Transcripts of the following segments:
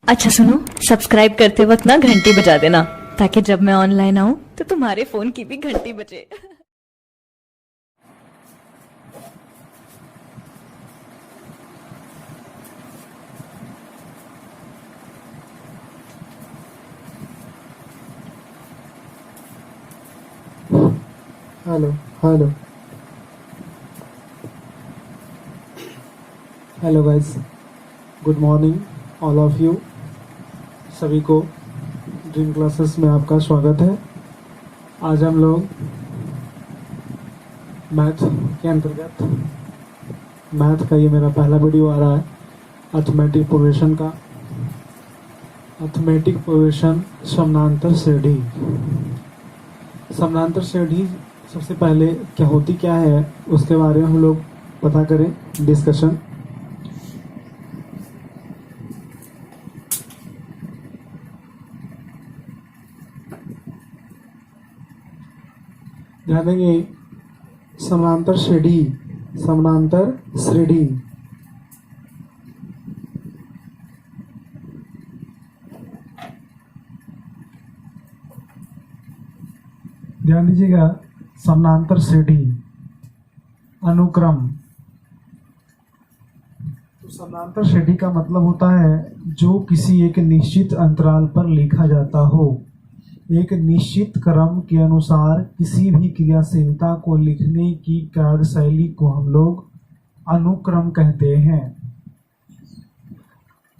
अच्छा सुनो, सब्सक्राइब करते वक्त ना घंटी बजा देना, ताकि जब मैं ऑनलाइन आऊं तो तुम्हारे फोन की भी घंटी बजे। Hello hello hello guys, good morning all of you. सभी को ड्रीम क्लासेस में आपका स्वागत है। आज हम लोग मैथ के अंतर्गत, मैथ का ये मेरा पहला वीडियो आ रहा है अर्थमेटिक प्रोग्रेशन का। अर्थमेटिक प्रोग्रेशन समानांतर श्रेणी। समानांतर श्रेणी सबसे पहले क्या होती क्या है उसके बारे में हम लोग पता करें, डिस्कशन। ध्यान देंगे, समानांतर श्रेणी, समानांतर श्रेणी ध्यान दीजिएगा, समानांतर श्रेणी अनुक्रम। तो समानांतर श्रेणी का मतलब होता है जो किसी एक निश्चित अंतराल पर लिखा जाता हो। एक निश्चित क्रम के अनुसार किसी भी क्रियाशीलता को लिखने की कार्यशैली को हम लोग अनुक्रम कहते हैं।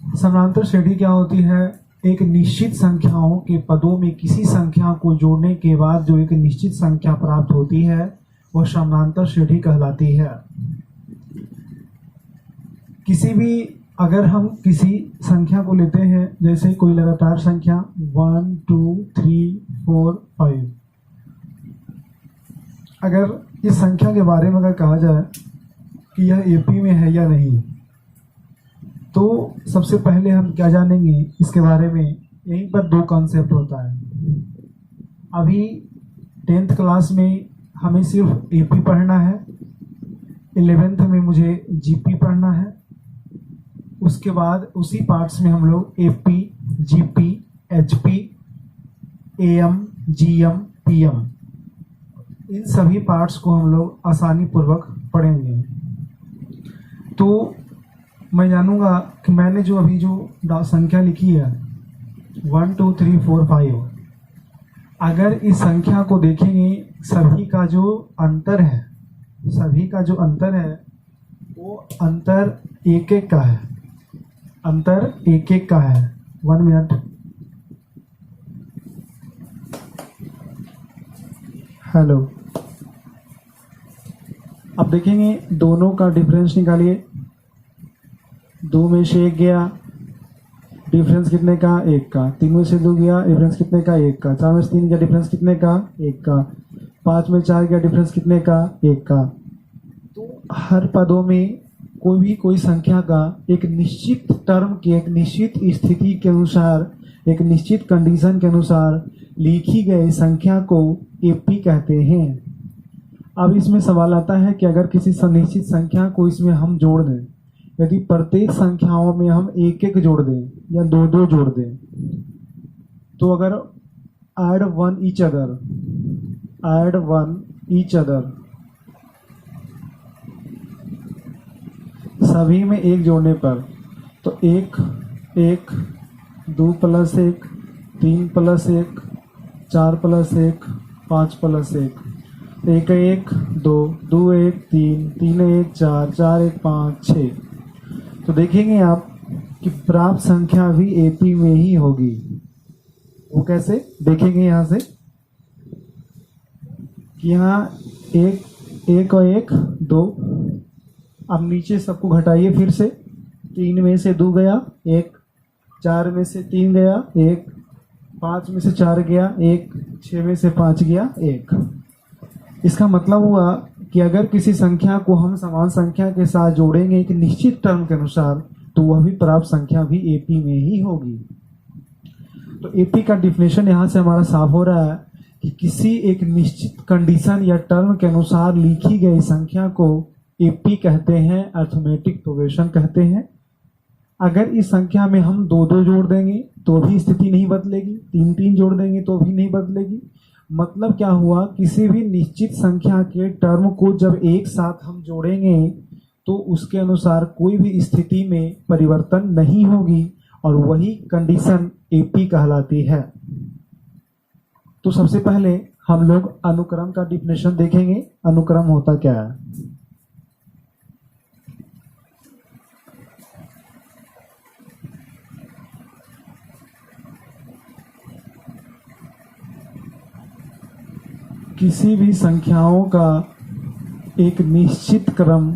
समानांतर श्रेणी क्या होती है? एक निश्चित संख्याओं के पदों में किसी संख्या को जोड़ने के बाद जो एक निश्चित संख्या प्राप्त होती है वह समानांतर श्रेणी कहलाती है। किसी भी, अगर हम किसी संख्या को लेते हैं, जैसे कोई लगातार संख्या 1 2 3 4 5, अगर इस संख्या के बारे में अगर कहा जाए कि यह एपी में है या नहीं, तो सबसे पहले हम क्या जानेंगे इसके बारे में। यहीं पर दो कॉन्सेप्ट होता है। अभी 10th क्लास में हमें सिर्फ एपी पढ़ना है, 11th में मुझे जीपी पढ़ना है। उसके बाद उसी पार्ट्स में हम लोग AP, GP, HP, AM, GM, PM, इन सभी पार्ट्स को हम लोग आसानी पूर्वक पढ़ेंगे। तो मैं जानूंगा कि मैंने जो अभी जो संख्या लिखी है 1 2 3 4 5, अगर इस संख्या को देखेंगे, सभी का जो अंतर है, सभी का जो अंतर है वो अंतर एक एक का है, अंतर एक एक का है। 1 मिनट। हेलो, अब देखेंगे दोनों का डिफरेंस निकालिए। 2 में से 1 गया, डिफरेंस कितने का? 1 का। 3 में से 2 गया, डिफरेंस कितने का? 1 का। 4 में से 3 गया, डिफरेंस कितने का? 1 का। 5 में 4 गया, डिफरेंस कितने का? 1 का। तो हर पदों में कोई संख्या का एक निश्चित टर्म की, एक निश्चित स्थिति के अनुसार, एक निश्चित कंडीशन के अनुसार लिखी गई संख्या को एपी कहते हैं। अब इसमें सवाल आता है कि अगर किसी निश्चित संख्या को इसमें हम जोड़ दें, यदि प्रत्येक संख्याओं में हम एक एक जोड़ दें या दो दो जोड़ दें, तो अगर add one each other, सभी में एक जोड़ने पर, तो 1 1 2 + 1 3 + 1 4 + 1 5 + 1 1 1 2 2 1 3 3 1 4 4 1 5 6। तो देखेंगे आप कि प्राप्त संख्या भी एपी में ही होगी। वो कैसे देखेंगे? यहाँ से कि यहाँ 1 और 1 2। अब नीचे सबको घटाइए फिर से। 3 में से 2 गया 1, 4 में से 3 गया 1, 5 में से 4 गया 1, 6 में से 5 गया 1। इसका मतलब हुआ कि अगर किसी संख्या को हम समान संख्या के साथ जोड़ेंगे एक निश्चित टर्म के अनुसार, तो वह भी प्राप्त संख्या भी एपी में ही होगी। तो एपी का डिफिनेशन यहाँ से हमारा साफ हो रहा है कि किसी एक निश्चित कंडीशन या टर्म के अनुसार लिखी गई संख्या को एपी कहते हैं, अर्थमेटिक प्रोग्रेशन कहते हैं। अगर इस संख्या में हम 2 2 जोड़ देंगे तो भी स्थिति नहीं बदलेगी, 3 3 जोड़ देंगे तो भी नहीं बदलेगी। मतलब क्या हुआ, किसी भी निश्चित संख्या के टर्म को जब एक साथ हम जोड़ेंगे तो उसके अनुसार कोई भी स्थिति में परिवर्तन नहीं होगी और वही कंडीशन एपी कहलाती है। तो सबसे पहले हम लोग अनुक्रम का डिफिनेशन देखेंगे। अनुक्रम होता क्या है? किसी भी संख्याओं का एक निश्चित क्रम,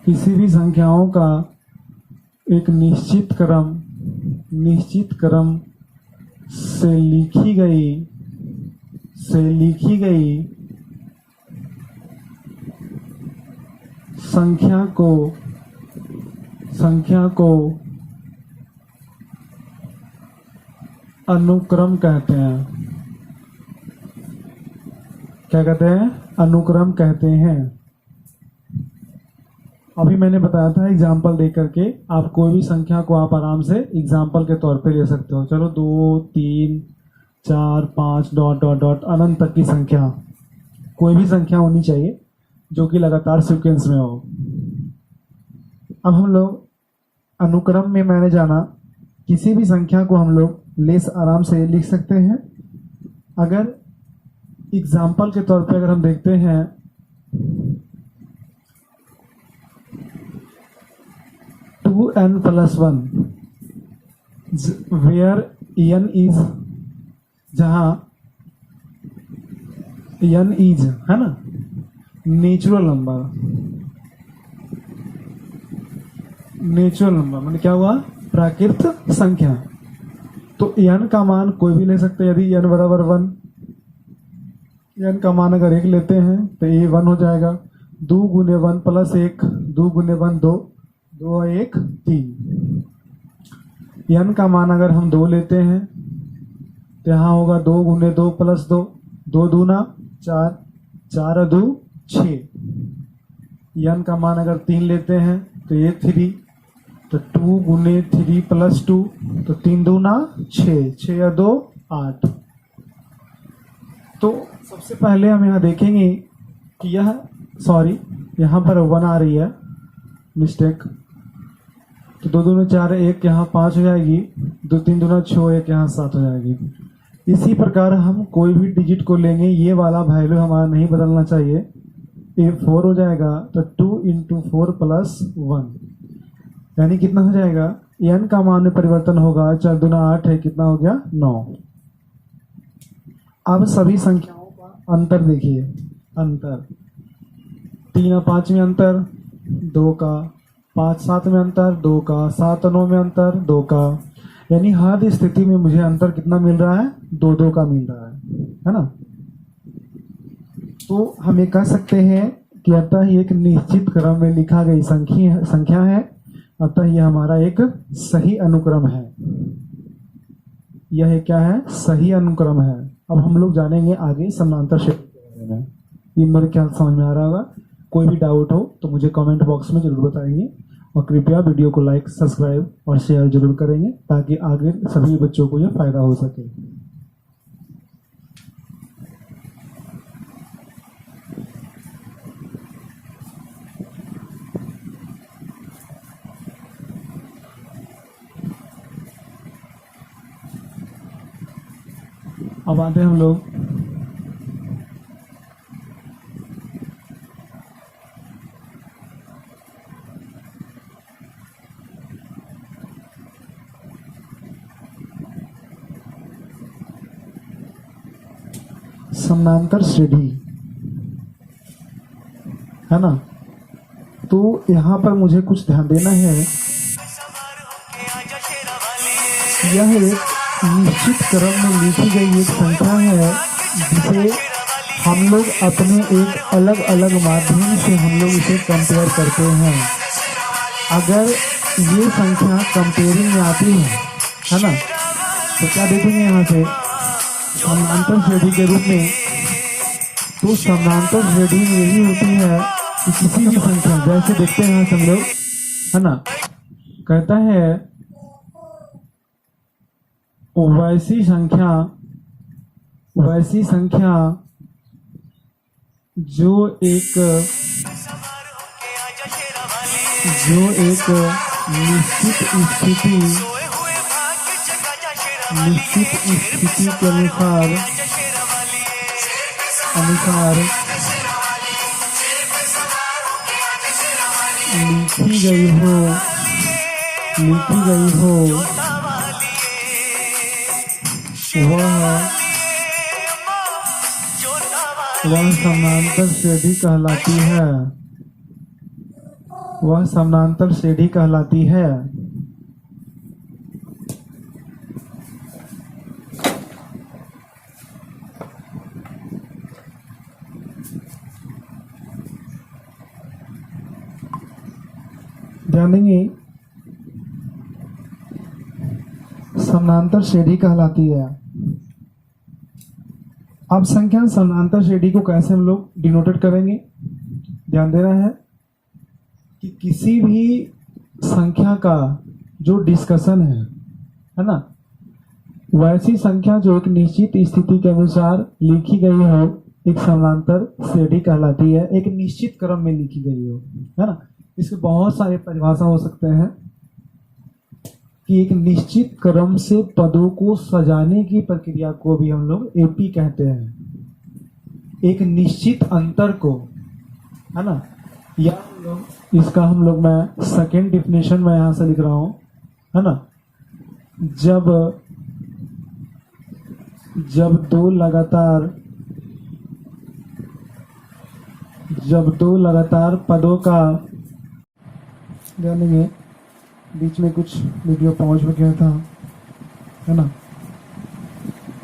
किसी भी संख्याओं का एक निश्चित क्रम से लिखी गई संख्या को अनुक्रम कहते हैं। क्या कहते हैं? अनुक्रम कहते हैं। अभी मैंने बताया था एग्जाम्पल दे करके आप कोई भी संख्या को आप आराम से एग्जाम्पल के तौर पे ले सकते हो। चलो 2 3 4 5 डॉट डॉट डॉट अनंत तक की संख्या, कोई भी संख्या होनी चाहिए जो कि लगातार सीक्वेंस में हो। अब हम लोग अनुक्रम में मैंने जाना किसी भी संख्या को हम लोग लेस आराम से लिख सकते हैं। अगर एग्जाम्पल के तौर पे अगर हम देखते हैं 2n+1 where n is, जहां n is है ना नेचुरल नंबर मैंने क्या हुआ? प्राकृत संख्या। तो n का मान कोई भी ले सकते हैं। यदि n बराबर 1, n का मान अगर 1 लेते हैं तो ये 1 हो जाएगा। 2 गुने 1 + 1, 2 गुने 1 2, 2 1 3। n का मान अगर हम 2 लेते हैं तो यहाँ होगा 2 गुने 2 + 2, 2 दूना 4, 4 2 6। n का मान अगर 3 लेते हैं तो ये 3, तो 2 गुने 3 + 2, तो 3 दूना 6, 6 2 8। तो सबसे पहले हम यहाँ देखेंगे कि यहाँ पर 1 आ रही है, मिस्टेक। तो 2 दूना 4, 1 यहाँ 5 हो जाएगी, 2 3 दूना 6, 1 यहाँ 7 हो जाएगी। इसी प्रकार हम कोई भी डिजिट को लेंगे, ये वाला वैल्यू हमारा नहीं बदलना चाहिए। ये 4 हो जाएगा, तो 2 × 4 + 1 यानी कितना हो जाएगा? n का मान में परिवर्तन होगा। 4 दूना 8 है, कितना हो गया? 9। अब सभी संख्याओं का अंतर देखिए। अंतर 3 और 5 में अंतर 2 का, 5 7 में अंतर 2 का, 7 9 में अंतर 2 का, यानी हर स्थिति में मुझे अंतर कितना मिल रहा है? 2 2 का मिल रहा है ना। तो हम ये कह सकते हैं कि अतः ये एक निश्चित क्रम में लिखा गई संख्या है, अतः यह हमारा एक सही अनुक्रम है। यह क्या है? सही अनुक्रम है। अब हम लोग जानेंगे आगे समानांतर श्रेणी के बारे में। ये मेरे ख्याल समझ में आ रहा होगा। कोई भी डाउट हो तो मुझे कमेंट बॉक्स में जरूर बताइए और कृपया वीडियो को लाइक, सब्सक्राइब और शेयर जरूर करेंगे ताकि आगे सभी बच्चों को यह फायदा हो सके। अब आते हैं हम लोग समानांतर श्रेणी, है ना। तो यहाँ पर मुझे कुछ ध्यान देना है। यह एक निश्चित क्रम में लिखी गई एक संख्या है जिसे हम लोग अपने एक अलग अलग माध्यम से हम लोग इसे कंपेयर करते हैं। अगर ये संख्या कंपेयरिंग में आती है ना, तो क्या देखेंगे यहाँ से? समानांतर श्रेणी के रूप में। तो समानांतर श्रेणी में यही होती है कि किसी भी संख्या, जैसे देखते हैं हम लोग है ना। कहता है वैसी संख्या जो एक निश्चित स्थिति के अनुसार लिखी गई हो वह समानांतर श्रेणी कहलाती है। वह समानांतर श्रेणी कहलाती है। ध्यान देंगे, समानांतर श्रेणी कहलाती है। अब संख्या समानांतर श्रेणी को कैसे हम लोग डिनोटेट करेंगे, ध्यान देना है कि किसी भी संख्या का जो डिस्कशन है ना, वैसी संख्या जो एक निश्चित स्थिति के अनुसार लिखी गई हो एक समानांतर श्रेणी कहलाती है। एक निश्चित क्रम में लिखी गई हो, है ना। इसके बहुत सारे परिभाषा हो सकते हैं कि एक निश्चित क्रम से पदों को सजाने की प्रक्रिया को भी हम लोग एपी कहते हैं। एक निश्चित अंतर को, है ना, या इसका हम लोग मैं सेकेंड डिफिनेशन में यहां से लिख रहा हूं, है ना। जब दो लगातार पदों का, जानेंगे बीच में कुछ वीडियो पहुंच में गया था, है ना।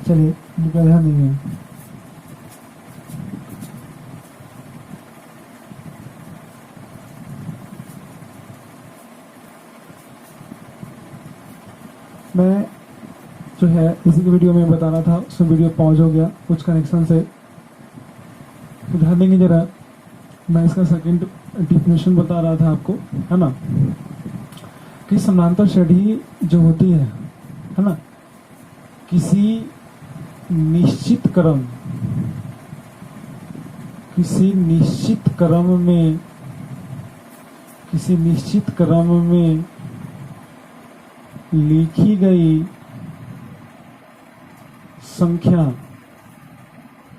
चलिए, ध्यान नहीं है। मैं जो है इसी की वीडियो में बताना था, उस वीडियो पहुंच हो गया कुछ कनेक्शन से। तो ध्यान देंगे जरा, मैं इसका सेकंड डिफिनेशन बता रहा था आपको, है ना, कि समानांतर श्रेणी जो होती है ना, किसी निश्चित क्रम में लिखी गई संख्या,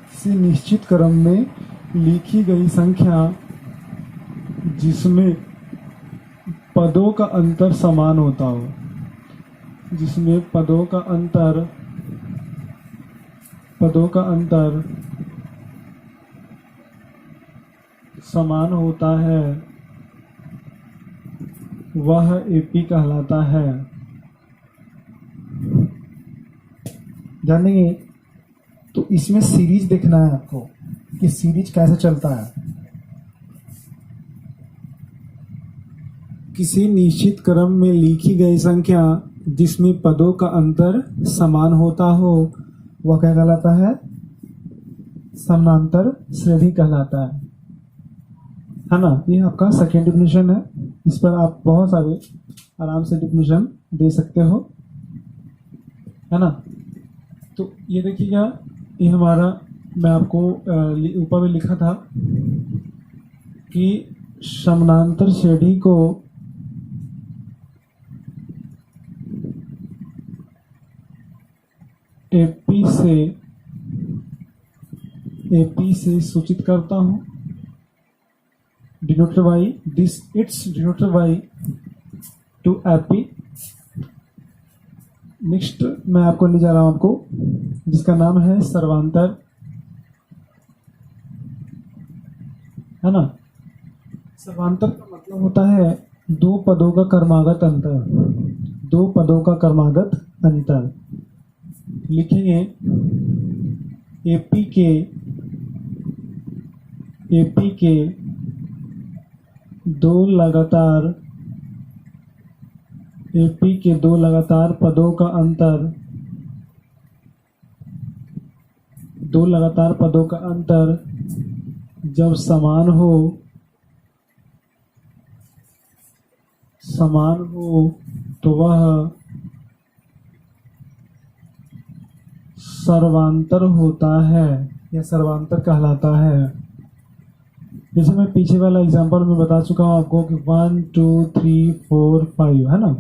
किसी निश्चित क्रम में लिखी गई संख्या जिसमें पदों का अंतर समान होता हो, जिसमें पदों का अंतर समान होता है, वह एपी कहलाता है। जानेंगे तो इसमें सीरीज देखना है आपको कि सीरीज कैसे चलता है। किसी निश्चित क्रम में लिखी गई संख्या जिसमें पदों का अंतर समान होता हो, वह क्या कहलाता है, समानांतर श्रेणी कहलाता है ना। ये आपका सेकेंड डिफिनेशन है, इस पर आप बहुत सारे आराम से डिफिनेशन दे सकते हो, है ना। तो ये देखिएगा, ये हमारा, मैं आपको ऊपर में लिखा था कि समानांतर श्रेणी को एपी से सूचित करता हूं, denoted by this, it's denoted by two AP. Next मैं आपको ले जा रहा हूं आपको, जिसका नाम है सर्वांतर, है ना। सर्वांतर का मतलब होता है दो पदों का क्रमागत अंतर। लिखेंगे एपी के दो लगातार पदों का अंतर जब समान समान हो तो वह सर्वांतर होता है या सर्वांतर कहलाता है। जैसे मैं पीछे वाला एग्जांपल में बता चुका हूँ आपको कि 1 2 3 4 5 है ना।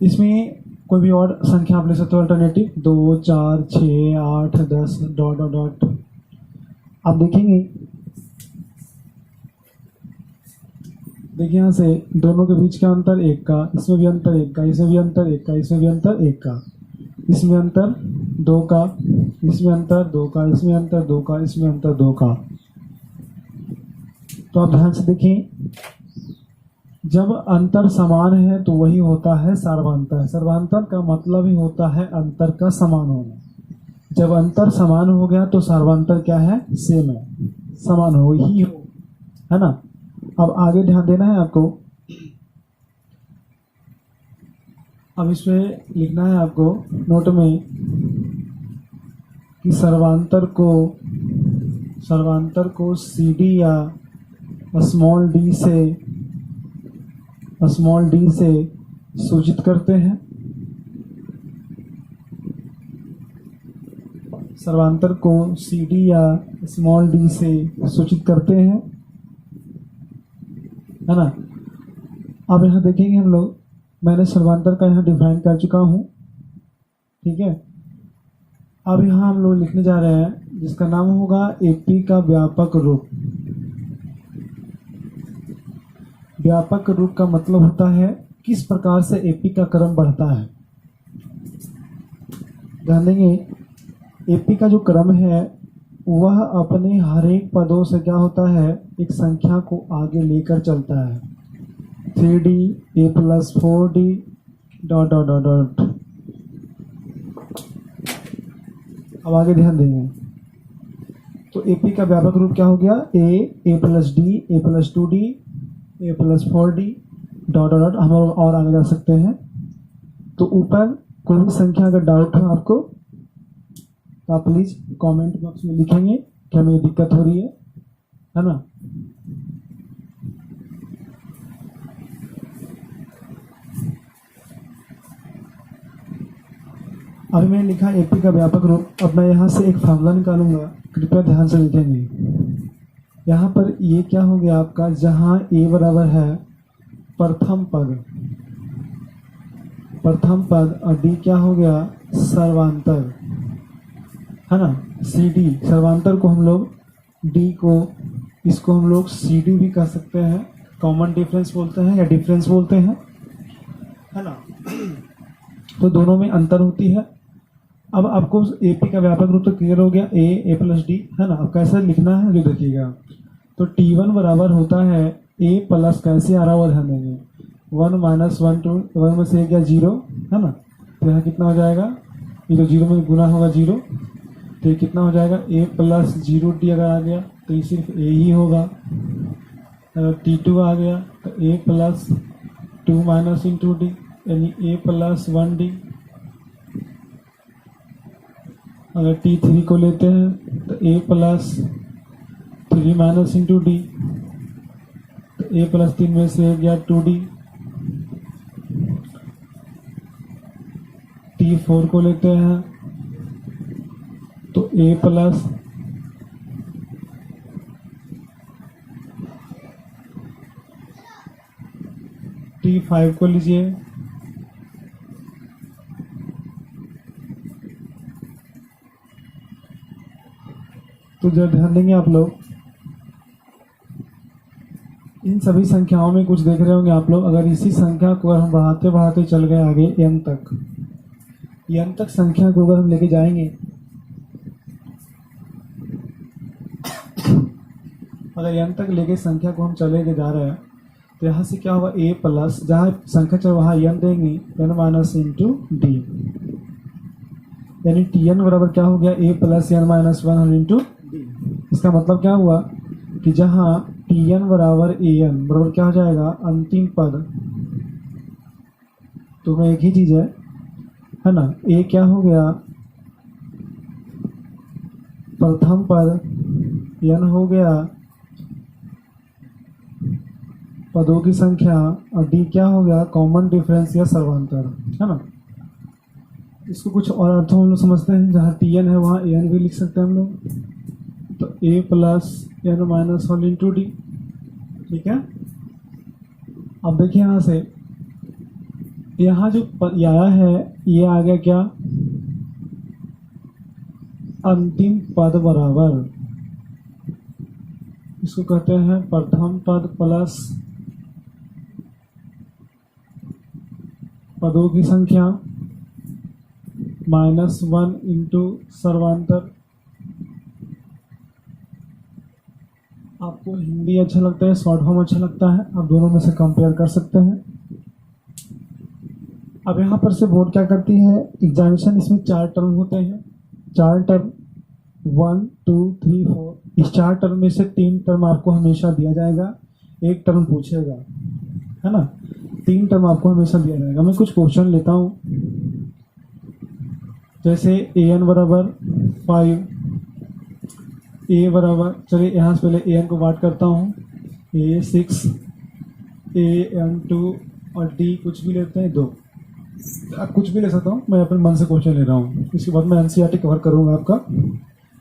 इसमें कोई भी और संख्या आप ले सकते हो अल्टरनेटिव, 2 4 6 8 10 डॉट डॉट डॉट। आप देखेंगे, देखिए यहाँ से दोनों के बीच का अंतर 1 का, इसमें भी अंतर 1 का, इसमें भी अंतर 1 का, इसमें भी अंतर 1 का, इसमें अंतर 2 का, इसमें अंतर 2 का, इसमें अंतर 2 का, इसमें अंतर 2 का। तो आप ध्यान से देखें, जब अंतर समान है तो वही होता है सर्वांतर। सर्वांतर का मतलब ही होता है अंतर का समान होना। जब अंतर समान हो गया तो सर्वांतर क्या है? सेम है, समान हो ही हो, है ना। अब आगे ध्यान देना है आपको। अब इसमें लिखना है आपको नोट में कि सर्वांतर को CD या स्मॉल डी से सूचित करते हैं। सर्वांतर को CD या स्मॉल डी से सूचित करते हैं, है ना। अब यहाँ देखेंगे हम लोग, मैंने सर्वांतर का यहाँ डिफाइन कर चुका हूँ, ठीक है। अब यहाँ हम लोग लिखने जा रहे हैं जिसका नाम होगा AP का व्यापक रूप। व्यापक रूप का मतलब होता है किस प्रकार से AP का क्रम बढ़ता है। ध्यान देंगे, AP का जो क्रम है वह अपने हर एक पदों से क्या होता है, एक संख्या को आगे लेकर चलता है। 3D A + 4D dot dot dot dot. अब आगे ध्यान देंगे, तो AP का व्यापक रूप क्या हो गया? A + D A + 2D A + 4D dot dot dot. हम और आगे जा सकते हैं। तो ऊपर कोई भी संख्या अगर डाउट हो आपको तो आप प्लीज कमेंट बॉक्स में लिखेंगे कि हमें दिक्कत हो रही है ना। अभी मैंने लिखा AP का व्यापक रूप। अब मैं यहाँ से एक फार्मूला निकालूंगा, कृपया ध्यान से लिखेंगे। यहाँ पर ये क्या हो गया आपका, जहाँ A बराबर है प्रथम पद और D क्या हो गया? सर्वांतर, है ना। CD सर्वांतर को हम लोग D को, इसको हम लोग CD भी कह सकते हैं, कॉमन डिफरेंस बोलते हैं या डिफरेंस बोलते हैं, है ना। तो दोनों में अंतर होती है। अब आपको AP का व्यापक रूप तो क्लियर हो गया, A + D, है ना। अब कैसे लिखना है जो देखिएगा, तो T1 बराबर होता है A प्लस, कैसे आ रहा है वो ध्यान देंगे, 1 - 1 2 1 में से क्या 0, है ना। तो यहाँ कितना हो जाएगा, ये तो 0 में गुना होगा 0, तो ये कितना हो जाएगा A + 0D। अगर आ गया तो ये सिर्फ A ही होगा। अगर T2 आ गया तो A + 2 - D यानी A + 1D। अगर T3 को लेते हैं तो A + 3 - D, तो A + 3 में से गया 2D। T4 को लेते हैं तो A + T5 को लीजिए, तो जब ध्यान देंगे आप लोग, इन सभी संख्याओं में कुछ देख रहे होंगे आप लोग। अगर इसी संख्या को हम बढ़ाते बढ़ाते चल गए आगे n तक, n तक संख्या को अगर हम लेके जाएंगे, अगर n तक लेके संख्या को हम चले के जा रहे हैं तो यहाँ से क्या होगा, A + जहाँ संख्या चल वहाँ n देंगे, n - D, यानी Tn बराबर क्या हो गया, A + n - 1 D। इसका मतलब क्या हुआ कि जहाँ Tn बराबर An बराबर क्या हो जाएगा, अंतिम पद, तो में एक ही चीज है ना। A क्या हो गया, प्रथम पद, n हो गया पदों की संख्या और डी क्या हो गया, कॉमन डिफरेंस या सर्वांतर, है ना। इसको कुछ और अर्थों में हम लोग समझते हैं, जहाँ टी एन है वहाँ ए एन भी लिख सकते हैं हम लोग, तो a plus n minus one into d, ठीक है। अब देखिए यहाँ से, यहाँ जो आया है ये आ गया क्या, अंतिम पद बराबर, इसको कहते हैं प्रथम पद प्लस पदों की संख्या माइनस वन इंटू सर्वांतर। आपको हिंदी अच्छा लगता है, शॉर्ट फॉर्म अच्छा लगता है, आप दोनों में से कंपेयर कर सकते हैं। अब यहाँ पर से बोर्ड क्या करती है, एग्जामिनेशन इसमें 4 टर्म होते हैं, 4 टर्म 1 2 3 4, इस 4 टर्म में से 3 टर्म आपको हमेशा दिया जाएगा, 1 टर्म पूछेगा, है ना। 3 टर्म आपको हमेशा दिया जाएगा। मैं कुछ क्वेश्चन लेता हूँ, जैसे ए एन बराबर 5, ए बराबर, चलिए यहाँ से पहले ए एन को बात करता हूँ, ए 6, ए एन 2 और डी कुछ भी लेते हैं 2, कुछ भी ले सकता हूँ, मैं अपने मन से क्वेश्चन ले रहा हूँ। इसके बाद मैं एनसीईआरटी कवर करूँगा आपका,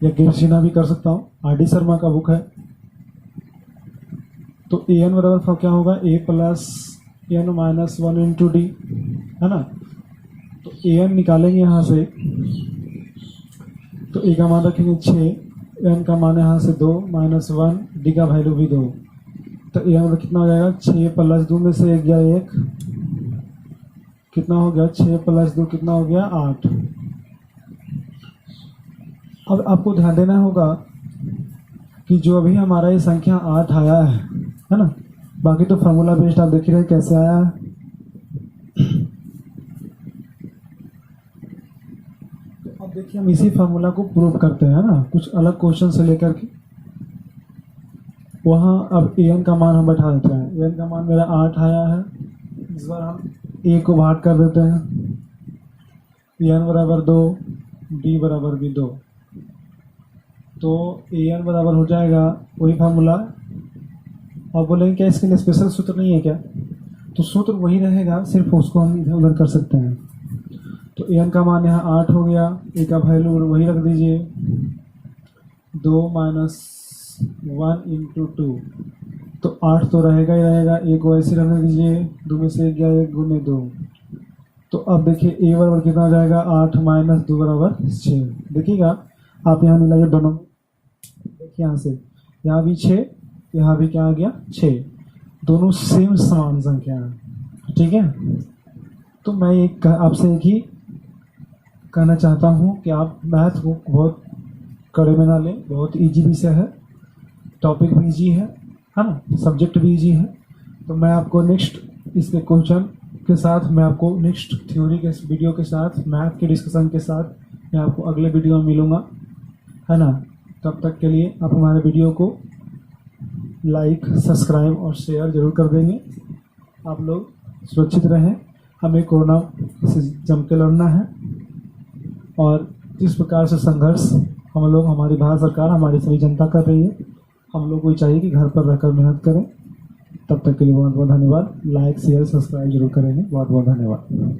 या गेसिना भी कर सकता हूँ, आर डी शर्मा का बुक है। तो ए एन बराबर क्या होगा, a plus n minus one into d, है ना। तो ए एन निकालेंगे यहाँ से, तो ए का मान रखेंगे 6, एन का मान यहाँ से 2 माइनस 1, डी का वैल्यू भी 2, तो ए एन कितना हो जाएगा, 6 प्लस 2 में से 1 गया 1, कितना हो गया, 6 प्लस 2 कितना हो गया, 8। अब आपको ध्यान देना होगा कि जो अभी हमारा ये संख्या 8 आया है ना, बाकी तो फार्मूला बेस्ड आप देख रहे हैं कैसे आया है। तो अब देखिए हम इसी फार्मूला को प्रूव करते हैं ना, कुछ अलग क्वेश्चन से लेकर के। वहाँ अब ए एन का मान हम बैठा देते हैं, ए एन का मान मेरा 8 आया है, इस बार हम ए को भाग कर देते हैं, ए एन बराबर 2, डी बराबर भी 2, तो ए एन बराबर हो जाएगा वही फार्मूला। आप बोलेंगे क्या इसके लिए स्पेशल सूत्र नहीं है क्या, तो सूत्र वही रहेगा, सिर्फ उसको हम इधर उधर कर सकते हैं। तो ए एन का मान यहाँ 8 हो गया, ए का वैल्यू वही रख दीजिए, 2 माइनस 1 इंटू 2, तो 8 तो रहेगा ही रहेगा, ए को ऐसे रहने दीजिए, 2 में से 1 गया 1 गुने 2, तो अब देखिए ए बराबर कितना हो जाएगा, 8 माइनस 2 बराबर 6। देखिएगा आप यहाँ मिलाइए दोनों, देखिए यहाँ से यहाँ भी 6, यहाँ भी क्या आ गया 6, दोनों सेम समान संख्या है, ठीक है। तो मैं एक आपसे एक ही कहना चाहता हूँ कि आप मैथ को बहुत कड़े में ना लें, बहुत इजी विषय है, टॉपिक भी इजी है ना, सब्जेक्ट भी इजी है। तो मैं आपको नेक्स्ट इसके क्वेश्चन के साथ, मैं आपको नेक्स्ट थ्योरी के वीडियो के साथ, मैथ के डिस्कशन के साथ मैं आपको अगले वीडियो में मिलूँगा, है ना। तब तक के लिए आप हमारे वीडियो को लाइक, सब्सक्राइब और शेयर जरूर कर देंगे। आप लोग सुरक्षित रहें, हमें कोरोना से जम के लड़ना है, और जिस प्रकार से संघर्ष हम लोग, हमारी भारत सरकार, हमारी सभी जनता कर रही है, हम लोग को चाहिए कि घर पर रहकर मेहनत करें। तब तक के लिए बहुत बहुत धन्यवाद। लाइक, शेयर, सब्सक्राइब जरूर करेंगे। बहुत बहुत धन्यवाद।